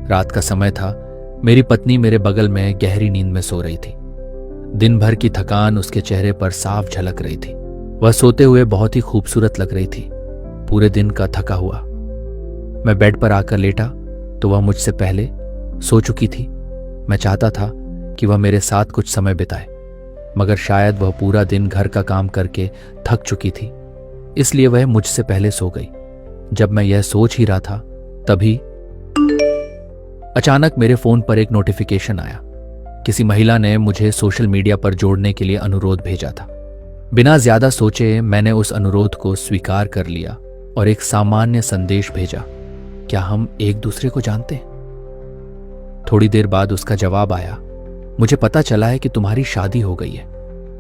रात का समय था। मेरी पत्नी मेरे बगल में गहरी नींद में सो रही थी। दिन भर की थकान उसके चेहरे पर साफ झलक रही थी। वह सोते हुए बहुत ही खूबसूरत लग रही थी, पूरे दिन का थका हुआ। मैं बेड पर आकर लेटा तो वह मुझसे पहले सो चुकी थी। मैं चाहता था कि वह मेरे साथ कुछ समय बिताए, मगर शायद वह पूरा दिन घर का काम करके थक चुकी थी, इसलिए वह मुझसे पहले सो गई। जब मैं यह सोच ही रहा था तभी अचानक मेरे फोन पर एक नोटिफिकेशन आया। किसी महिला ने मुझे सोशल मीडिया पर जोड़ने के लिए अनुरोध भेजा था। बिना ज्यादा सोचे मैंने उस अनुरोध को स्वीकार कर लिया और एक सामान्य संदेश भेजा, क्या हम एक दूसरे को जानते हैं? थोड़ी देर बाद उसका जवाब आया, मुझे पता चला है कि तुम्हारी शादी हो गई है,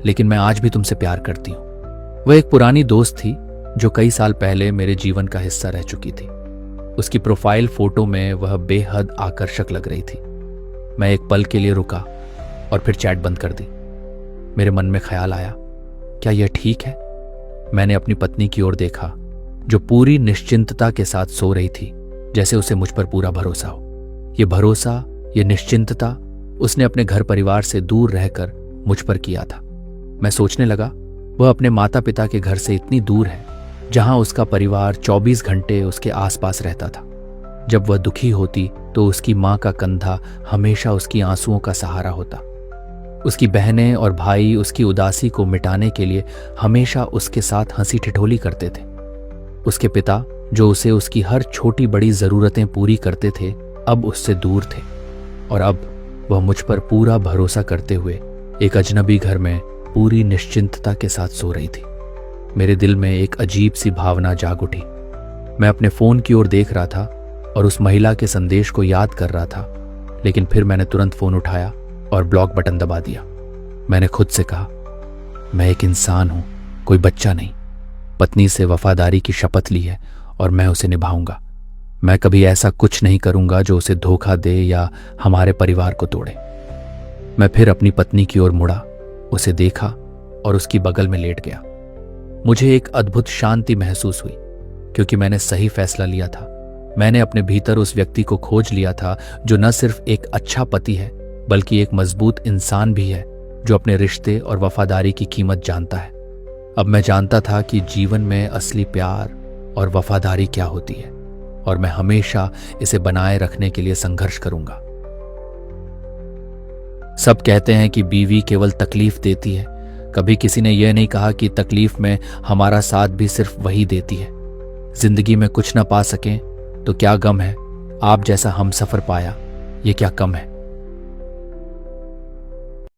लेकिन मैं आज भी तुमसे प्यार करती हूं। वह एक पुरानी दोस्त थी जो कई साल पहले मेरे जीवन का हिस्सा रह चुकी थी। उसकी प्रोफाइल फोटो में वह बेहद आकर्षक लग रही थी। मैं एक पल के लिए रुका और फिर चैट बंद कर दी। मेरे मन में ख्याल आया, क्या यह ठीक है? मैंने अपनी पत्नी की ओर देखा जो पूरी निश्चिंतता के साथ सो रही थी, जैसे उसे मुझ पर पूरा भरोसा हो। यह भरोसा, यह निश्चिंतता उसने अपने घर परिवार से दूर रहकर मुझ पर किया था। मैं सोचने लगा, वह अपने माता पिता के घर से इतनी दूर है जहां उसका परिवार 24 घंटे उसके आसपास रहता था। जब वह दुखी होती तो उसकी मां का कंधा हमेशा उसकी आंसुओं का सहारा होता। उसकी बहनें और भाई उसकी उदासी को मिटाने के लिए हमेशा उसके साथ हंसी ठिठोली करते थे। उसके पिता, जो उसे उसकी हर छोटी बड़ी जरूरतें पूरी करते थे, अब उससे दूर थे और अब वह मुझ पर पूरा भरोसा करते हुए एक अजनबी घर में पूरी निश्चिंतता के साथ सो रही थी। मेरे दिल में एक अजीब सी भावना जाग उठी। मैं अपने फोन की ओर देख रहा था और उस महिला के संदेश को याद कर रहा था, लेकिन फिर मैंने तुरंत फोन उठाया और ब्लॉक बटन दबा दिया। मैंने खुद से कहा, मैं एक इंसान हूं, कोई बच्चा नहीं। पत्नी से वफादारी की शपथ ली है और मैं उसे निभाऊंगा। मैं कभी ऐसा कुछ नहीं करूंगा जो उसे धोखा दे या हमारे परिवार को तोड़े। मैं फिर अपनी पत्नी की ओर मुड़ा, उसे देखा और उसकी बगल में लेट गया। मुझे एक अद्भुत शांति महसूस हुई क्योंकि मैंने सही फैसला लिया था। मैंने अपने भीतर उस व्यक्ति को खोज लिया था जो न सिर्फ एक अच्छा पति है बल्कि एक मजबूत इंसान भी है, जो अपने रिश्ते और वफादारी की कीमत जानता है। अब मैं जानता था कि जीवन में असली प्यार और वफादारी क्या होती है और मैं हमेशा इसे बनाए रखने के लिए संघर्ष करूंगा। सब कहते हैं कि बीवी केवल तकलीफ देती है। कभी किसी ने यह नहीं कहा कि तकलीफ में हमारा साथ भी सिर्फ वही देती है। जिंदगी में कुछ ना पा सकें तो क्या गम है, आप जैसा हमसफर पाया, ये क्या कम है।